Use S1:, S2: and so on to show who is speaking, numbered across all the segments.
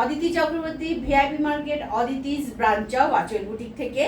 S1: Aditi Chakraborty, VIP market, Aditi's branch of আঁচল boutique থেকে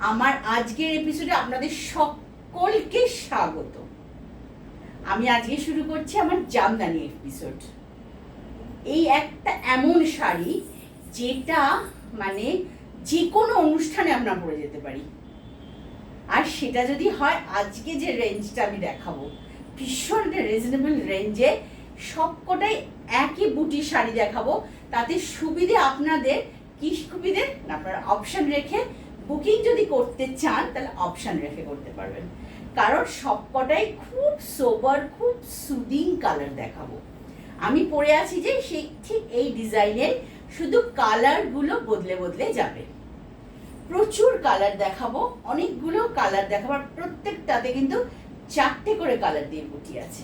S1: আমার আজকের এপিসোডে আপনাদের সকলকে স্বাগত। আমি আজকে শুরু করছি আমার জামদানি এপিসোড। এই একটা এমন শাড়ি যেটা মানে যে কোনো অনুষ্ঠানে আমরা পরে যেতে পারি, আর সেটা যদি হয় আজকে যে রেঞ্জটা আমি দেখাবো ভীষণ একটা রিজনেবল রেঞ্জে সবকটাই একই বুটির শাড়ি দেখাবো। তাতে সুবিধে আপনাদের কি সুবিধে, আপনারা অপশন রেখে বুকিং যদি করতে চান তাহলে অপশন রেখে করতে পারবেন, কারণ সবকটাই খুব সোবার, খুব সুদিং কালার দেখাবো। আমি পরে আছি যে সেই ঠিক এই ডিজাইনের, শুধু কালারগুলো বদলে বদলে যাবে। প্রচুর কালার দেখাবো, অনেকগুলো কালার দেখাবো, আর প্রত্যেকটাতে কিন্তু 4টে করে কালার দিয়ে বুটি আছে।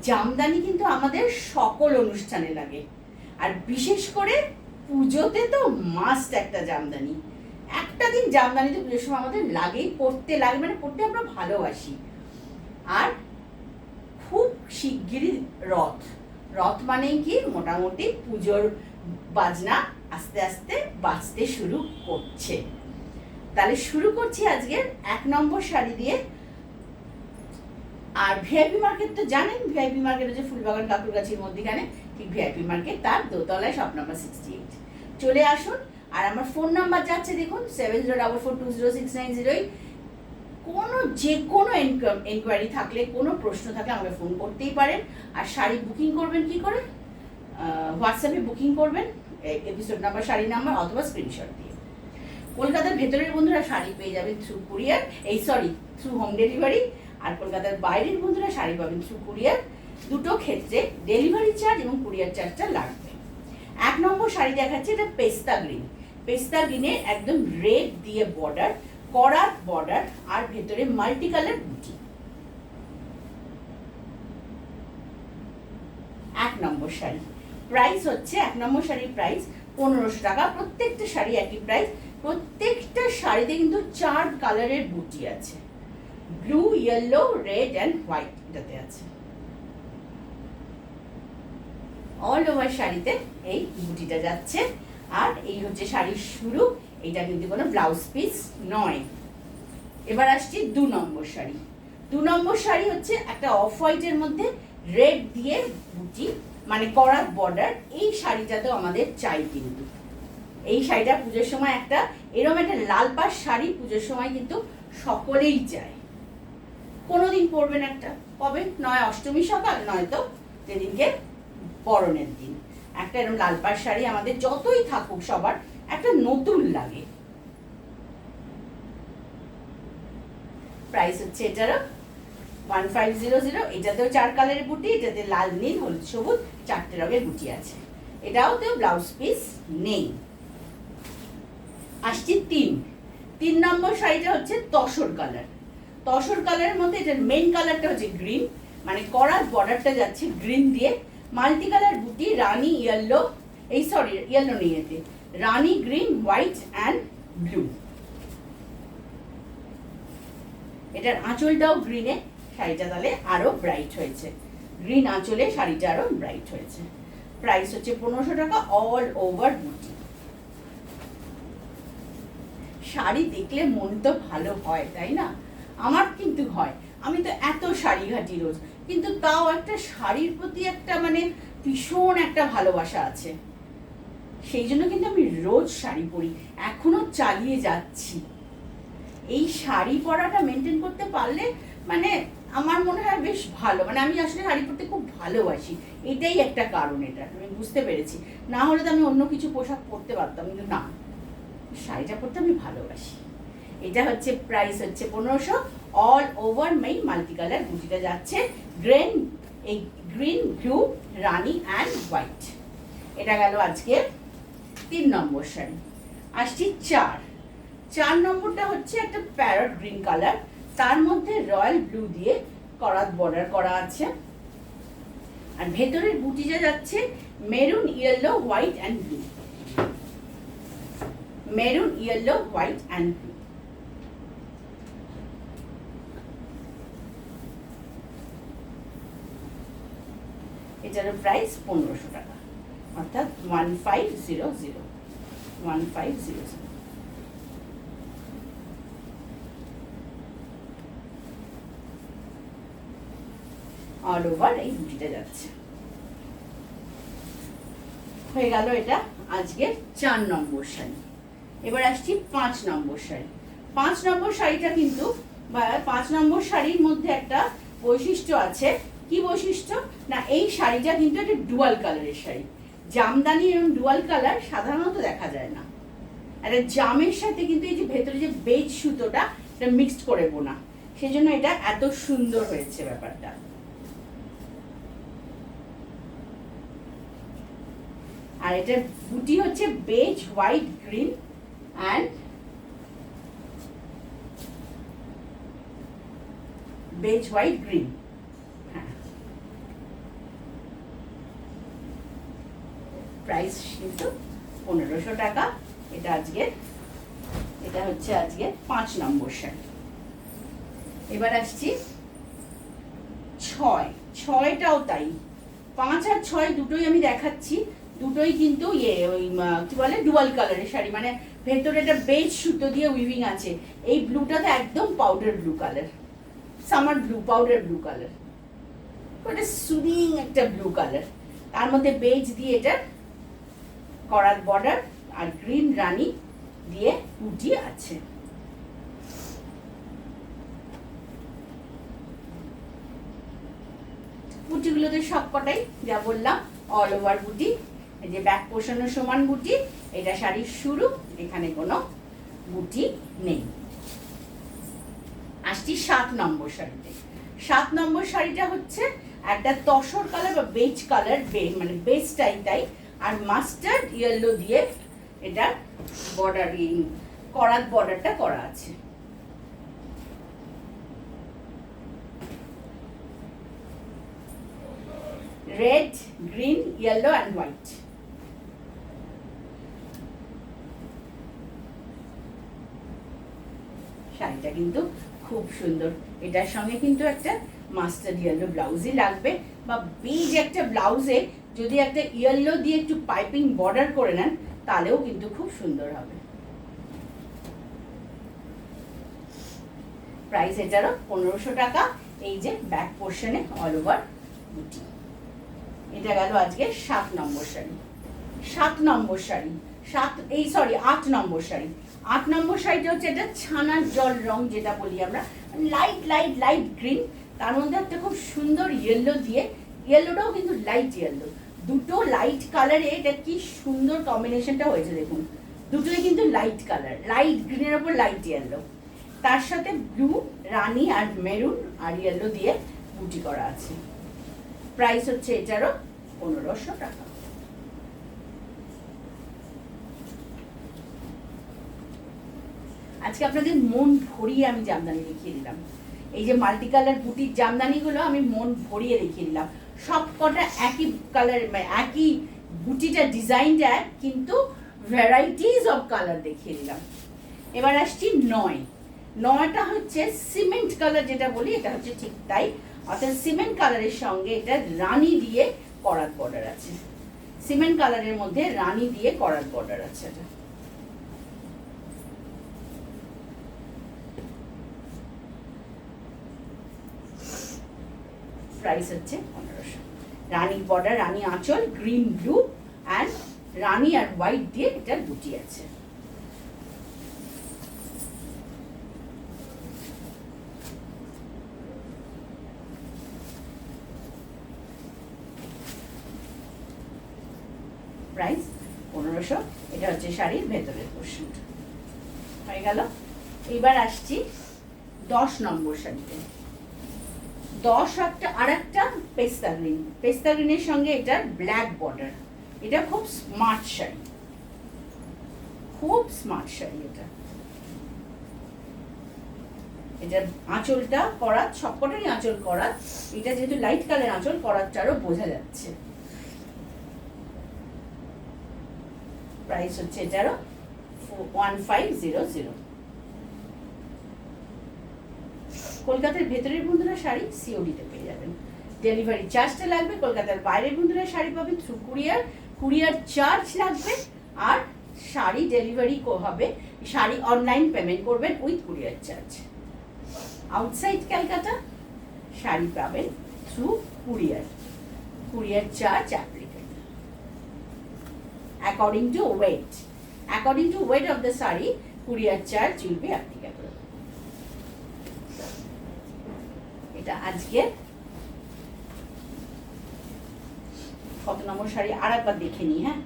S1: জামদানি কিন্তু আমাদের সকল অনুষ্ঠানে লাগে, আর বিশেষ করে পুজোতে তো মাস্ট একটা জামদানি। একটা দিন জামদানি তো পুজোর সময় আমাদের লাগেই, পরতে লাগে, মানে পরতে আমরা ভালোবাসি। আর খুব শিগগিরই রথ মানেই কি মোটামুটি পুজোর বাজনা আস্তে আস্তে বাজতে শুরু করছে। তাহলে শুরু করছি আজকের 1 নম্বর শাড়ি দিয়ে। আর ভিআইপি মার্কেট তো জানেন, ভিআইপি মার্কেট হচ্ছে ফুলবাগান কাকুরগাছির মধ্যখানে, ঠিক ভিআইপি মার্কেট তার দোতলায় শপ নাম্বার 68। চলে আসুন। আর আমার ফোন নাম্বার যাচ্ছে দেখুন 7044206908। যে কোনো এনকোয়ারি থাকলে, কোনো প্রশ্ন থাকলে আমাকে ফোন করতেই পারেন। আর শাড়ি বুকিং করবেন কি করে, হোয়াটসঅ্যাপে বুকিং করবেন এপিসোড নাম্বার, শাড়ি নাম্বার অথবা স্ক্রিনশট দিয়ে। কলকাতার ভেতরের বন্ধুরা শাড়ি পেয়ে যাবেন through courier, through home delivery. আর কলকাতার বাইরের বন্ধুরা শাড়ি পাবেন থ্রু কুরিয়ার। দুটো ক্ষেত্রে ডেলিভারি চার্জ এবং কুরিয়ার চার্জটা লাগবে। 1 নম্বর শাড়ি দেখাচ্ছে, এটা পেস্তা গ্রিনের একদম রেড দিয়ে বর্ডার, করাত বর্ডার, আর ভেতরে মাল্টি কালার বুটি। 1 নম্বর শাড়ি প্রাইস হচ্ছে, 1 নম্বর শাড়ির প্রাইস 1500 টাকা। প্রত্যেকটা শাড়ি একই প্রাইস। প্রত্যেকটা শাড়িতে কিন্তু 4 কালারের বুটি আছে, blue, yellow, red and white এটাতে আছে। অল ওভার শাড়িতে এই বুটিটা যাচ্ছে। আর এই হচ্ছে শাড়ির শুরু। এটা কিন্তু কোনো ব্লাউজ পিস নয়। এবার আসছি 2 নম্বর শাড়ি। 2 নম্বর শাড়ি হচ্ছে একটা অফ হোয়াইটের মধ্যে রেড দিয়ে বুটি, মানে করাত বর্ডার। এই শাড়িটাতেও আমাদের চাই, কিন্তু এই শাড়িটা পুজোর সময় একটা এরকম একটা লাল পাড় শাড়ি পুজোর সময় কিন্তু সকলেই চায়। কোনোদিন পরবেন একটা, কবে নয় অষ্টমী সকাল, নয়তো যেদিনকে বরণের দিন, একটা এরকম লাল পাড় শাড়ি আমাদের যতই থাকুক সবার একটা নতুন লাগে। প্রাইস হচ্ছে এটারও 1500। এটাতেও 4 কালারের বুটি, এটাতে লাল, নীল, হলুদ, সবুজ 4টে রঙের বুটি আছে। এটাও তো ব্লাউজ পিস নেই। আসছি 3 নম্বর শাড়িটা হচ্ছে তসর কালারের মধ্যে এটার মেইন কালারটা হচ্ছে গ্রিন, মানে করাত বর্ডারটা যাচ্ছে গ্রিন দিয়ে, মাল্টি কালার বুটি, রানী ইয়েলো, ইয়েলো নেই এতে, রানী গ্রিন, হোয়াইট অ্যান্ড ব্লু। এটার আঁচলটাও গ্রিনে, শাড়িটা তাহলে আরো ব্রাইট হয়েছে, গ্রিন আঁচলে শাড়িটা আরো ব্রাইট হয়েছে। প্রাইস হচ্ছে 1500 টাকা, অল ওভার বুটি। শাড়ি দেখলে মন তো ভালো হয়, তাই না? আমার কিন্তু হয়, আমি তো এত শাড়ি ঘাটি রোজ, কিন্তু তাও একটা শাড়ির প্রতি একটা মানে ভীষণ একটা ভালোবাসা আছে। সেই জন্য কিন্তু আমি রোজ শাড়ি পরি, এখনো চালিয়ে যাচ্ছি। এই শাড়ি পরাটা মেনটেন করতে পারলে মানে আমার মনে হয় বেশ ভালো, মানে আমি আসলে শাড়ি পরতে খুব ভালোবাসি, এটাই একটা কারণ। এটা আমি বুঝতে পেরেছি, না হলে তো আমি অন্য কিছু পোশাক পরতে পারতাম, কিন্তু না, শাড়িটা পরতে আমি ভালোবাসি। এটা হচ্ছে প্রাইস হচ্ছে 1500, অল ওভার মেই মাল্টি কালার বুটিটা যাচ্ছে green, blue, Rani and white. এটা গেল আজকে 3 নম্বর শাড়ি। আসছি 4 নম্বরটা হচ্ছে একটা প্যারট গ্রিন কালার, তার মধ্যে রয়্যাল ব্লু দিয়ে করাত বর্ডার করা আছে। আর ভেতরের বুটিটা যাচ্ছে maroon, yellow, white and blue, maroon, yellow, white and blue. এটার প্রাইস 1500 টাকা। অর্থাৎ 1500, 1500। অল ওভার এই বুটিটা যাচ্ছে। হয়ে গেল এটা আজকে 4 নম্বর শাড়ি। এবার আসছি 5 নম্বর শাড়ি। 5 নম্বর শাড়িটা কিন্তু 5 নম্বর শাড়ির মধ্যে একটা বৈশিষ্ট্য আছে। কি বৈশিষ্ট্য? না, এই শাড়িটা কিন্তু একটা ডুয়াল কালারের শাড়ি। জামদানি এবং ডুয়াল কালার সাধারণত দেখা যায় না। একটা জামের সাথে কিন্তু এই যে ভেতরে যে বেজ সুতোটা এটা মিক্সড করে বোনা, সেজন্য এটা এত সুন্দর হয়েছে ব্যাপারটা। আর এটার বুটি হচ্ছে beige white green and beige white green. হ্যাঁ, প্রাইস কিন্তু 1500 টাকা। এটা হচ্ছে আজকে 5 নম্বর শাড়ি। এবার আসছি 6টাও তাই। 5 আর 6 দুটোই আমি দেখাচ্ছি। দুটোই কিন্তু ওই কি বলে ডুয়াল কালারের শাড়ি, মানে ভেতরে একটা বেজ সুতো দিয়ে উইভিং আছে। এই ব্লুটাতে একদম powder blue colour, summer blue, powder blue colour, ওটা সুদিং একটা ব্লু কালার। তার মধ্যে বেজ দিয়ে এটা করার বর্ডার আর গ্রিন রানী দিয়ে বুটি আছে। বুটিগুলোতে সবকটাই যা বললাম অল ওভার বুটি। এই যে ব্যাক পোর্শনের সমান বুটি, এটা শাড়ির শুরু, এখানে কোনো বুটি নেই। আসছি 7 নম্বর শাড়িতে। 7 নম্বর শাড়িটা হচ্ছে একটা তসর কালার বা বেজ কালার, মানে বেজটাই তাই, আর মাস্টার্ড ইয়েলো দিয়ে এটা বর্ডারিং করার বর্ডারটা করা আছে। Red, green, yellow and white. শাড়িটা কিন্তু খুব সুন্দর। এটার সঙ্গে কিন্তু একটা মাস্টার্ড ইয়েলো ব্লাউজই লাগবে, বা বেজ একটা ব্লাউজে যদি একটা ইয়েলো দিয়ে একটু পাইপিং বর্ডার করে নেন তাহলেও কিন্তু খুব সুন্দর হবে। প্রাইস এটারও 1500 টাকা। এই যে ব্যাক পোর্শনে অল ওভার বুটি। এটা গেল আজকে 7 নম্বর শাড়ি। 7 নম্বর শাড়ি, 8 নম্বর শাড়ি। 8 নম্বর শাড়িটা হচ্ছে এটা ছানার জল রং যেটা বলি আমরা, লাইট লাইট লাইট গ্রিন, তার মধ্যে একটা খুব সুন্দর ইয়েলো দিয়ে, ইয়েলোটাও কিন্তু লাইট ইয়েলো, দুটো লাইট কালারে এটা কি সুন্দর কম্বিনেশনটা হয়েছে দেখুন। দুটোই কিন্তু লাইট কালার, লাইট গ্রিনের ওপর লাইট ইয়েলো, তার সাথে ব্লু, রানী আর মেরুন আর ইয়েলো দিয়ে বুটি করা আছে। প্রাইস হচ্ছে এটারও 1500 টাকা। আজকে আপনাদের মন ভরিয়ে আমি জামদানি দেখিয়ে দিলাম। এই যে মাল্টি কালার বুটির জামদানিগুলো আমি মন ভরিয়ে দেখিয়ে দিলাম। সব কটা একই কালার, একই বুটিটা ডিজাইনটা, কিন্তু ভ্যারাইটিস অফ কালার দেখিয়ে দিলাম। এবার আসছি 9টা হচ্ছে সিমেন্ট কালার যেটা বলি, এটা হচ্ছে ঠিক তাই, অর্থাৎ সিমেন্ট কালারের সঙ্গে এটা রানী দিয়ে করাত বর্ডার আছে। সিমেন্ট কালারের মধ্যে রানী দিয়ে করাত বর্ডার আছে। এটা প্রাইস হচ্ছে 1500। রানী বর্ডার, রানী আঁচল, গ্রিন ব্লু অ্যান্ড রানী আর হোয়াইট দিয়ে এটার বুটি আছে। প্রাইস 1500। এটা হচ্ছে শাড়ির ভেতরের পোর্শন হয়ে গেল। এবার আসছি 10 নম্বর শাড়িতে। 10 আর একটা পেস্তা গ্রিন, পেস্তা গ্রিনের সঙ্গে এটা ব্ল্যাক বর্ডার। এটা খুব স্মার্ট শাড়ি, খুব স্মার্ট শাড়ি। এটা আঁচলটা করা, সবকটারই আঁচল করা, এটা যেহেতু লাইট কালার আঁচল, করাটারও বোঝা যাচ্ছে। প্রাইস হচ্ছে এটারও 1500। কলকাতার ভেতরের বন্ধুরা শাড়ি সিওডিতে পেয়ে যাবেন, ডেলিভারি চার্জটা লাগবে। কলকাতার বাইরের বন্ধুরা শাড়ি পাবেন থ্রু কুরিয়ার, কুরিয়ার চার্জ লাগবে, আর শাড়ি ডেলিভারি হবে, শাড়ি অনলাইন পেমেন্ট করবেন with courier charge. Outside Calcutta sari পাবেন through courier, courier charge applicable according to weight, according to weight of the sari courier charge will be applicable. এটা আজকে কত নম্বর শাড়ি আর একবার দেখে নিই। হ্যাঁ,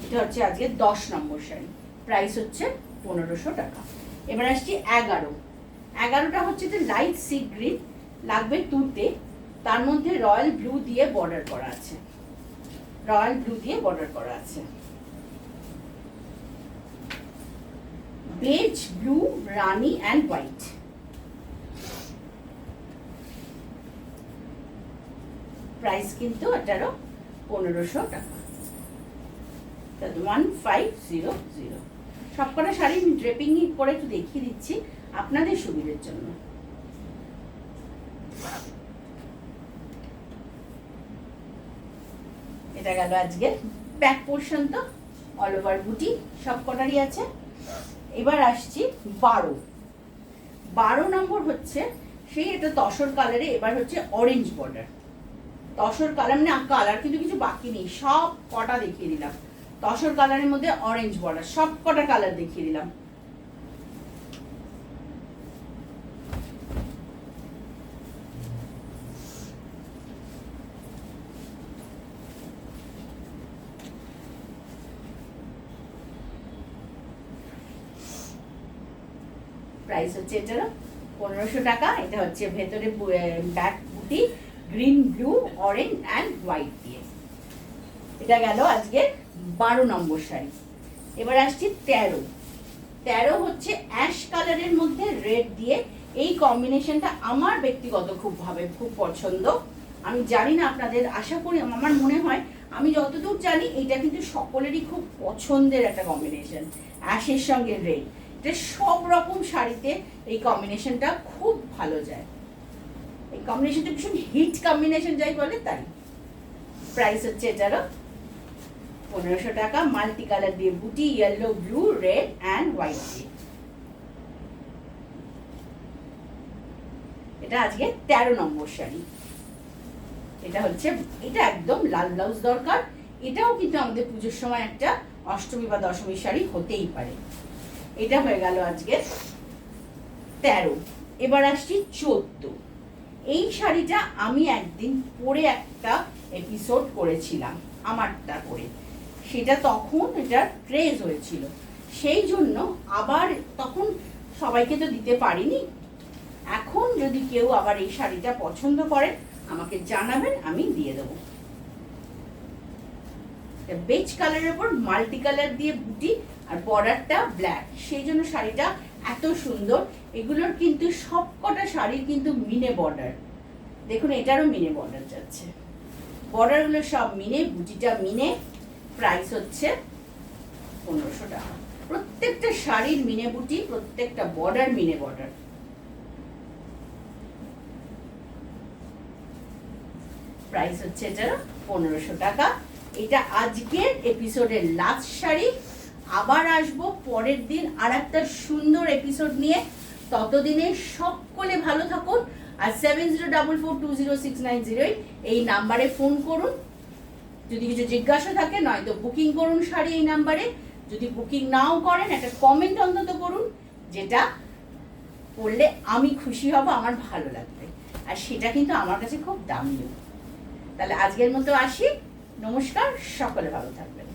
S1: এটা হচ্ছে আজকে 10 নম্বর শাড়ি, প্রাইস হচ্ছে 1500 টাকা। এবার আসছি 11টা হচ্ছে যে লাইট সি গ্রিন, লাগবে তুতে, তার মধ্যে রয়্যাল ব্লু দিয়ে বর্ডার করা আছে, রয়্যাল ব্লু দিয়ে বর্ডার করা আছে, বেজ ব্লু রানি অ্যান্ড হোয়াইট। প্রাইস কিন্তু এটারও 1500 টাকা, 1500। সবকটা শাড়ি ড্রেপিং করে একটু দেখিয়ে দিচ্ছি আপনাদের সুবিধার জন্য। এটা গেল আজকে ব্যাক পোর্শন, তো অল ওভার বুটি সবকটারই আছে। এবার আসছি 12 নম্বর হচ্ছে সেই, এটা তসর কালারে, এবার হচ্ছে অরেঞ্জ বর্ডার, তসর কালার না, কালার কিন্তু কিছু বাকি নেই, সব কটা দেখিয়ে দিলাম। তসর কালারের মধ্যে অরেঞ্জ বর্ডার, সব কটা কালার দেখিয়ে দিলাম। প্রাইস হচ্ছে এটারও 1500 টাকা। এটা হচ্ছে ভেতরে ব্যাক বুটি green blue orange and white দিয়ে। এটা গেল আজকে 12 নম্বর শাড়ি। এবার আসছি 13 হচ্ছে অ্যাশ কালারের মধ্যে রেড দিয়ে, এই কম্বিনেশনটা আমার ব্যক্তিগত খুব পছন্দ। আমি জানি না আপনাদের, আশা করি, আমার মনে হয়, আমি যতদূর জানি এটা কিন্তু সকলেরই খুব পছন্দের একটা কম্বিনেশন, অ্যাশের সঙ্গে রেড। এটা সব রকম শাড়িতে এই কম্বিনেশনটা খুব ভালো যায়, এই কম্বিনেশনটা ভীষণ হিট কম্বিনেশন যাই বলে তাই। প্রাইস হচ্ছে এটারও 1500 টাকা, মাল্টি কালার দিয়ে বুটি, yellow blue red and white দিয়ে। এটা আজকে 13 নম্বর শাড়ি। এটা হচ্ছে, এটা একদম লাল ব্লাউজ দরকার, এটাও কিন্তু আমাদের পুজোর সময় একটা অষ্টমী বা দশমীর শাড়ি হতেই পারে। এটা হয়ে গেল আজকে 13। এবার আসছি 14। এই শাড়িটা আমি একদিন পরে একটা এপিসোড করেছিলাম আমারটা করে, সেটা তখন এটা ক্রেজ হয়েছিল, সেই জন্য আবার তখন সবাইকে তো দিতে পারিনি। এখন যদি কেউ আবার এই শাড়িটা পছন্দ করেন আমাকে জানাবেন, আমি দিয়ে দেবো। বেজ কালারের উপর মাল্টি কালার দিয়ে বুটি আর বর্ডারটা ব্ল্যাক, সেই জন্য শাড়িটা এত সুন্দর। এগুলোর কিন্তু সবকটা শাড়ির কিন্তু মিনে বর্ডার, দেখুন এটারও মিনে বর্ডার যাচ্ছে, বর্ডারগুলো সব মিনে, বুটিটা মিনে। প্রাইস হচ্ছে 1500 টাকা। প্রত্যেকটা শাড়ির মিনে বুটি, প্রত্যেকটা বর্ডার মিনে বর্ডার। প্রাইস হচ্ছে এটারও 1500 টাকা। এটা আজকের এপিসোডের লাস্ট শাড়ি। আবার আসবো পরের দিন আর একটা সুন্দর এপিসোড নিয়ে। ততদিনে সকলে ভালো থাকুন। আর 7044206908 এই নাম্বারে ফোন করুন যদি কিছু জিজ্ঞাসা থাকে, নয়তো বুকিং করুন শাড়ি এই নাম্বারে। যদি বুকিং নাও করেন একটা কমেন্ট অন্তত করুন, যেটা করলে আমি খুশি হব, আমার ভালো লাগবে, আর সেটা কিন্তু আমার কাছে খুব দামিও। তাহলে আজকের মতো আসি, নমস্কার, সকলে ভালো থাকবেন।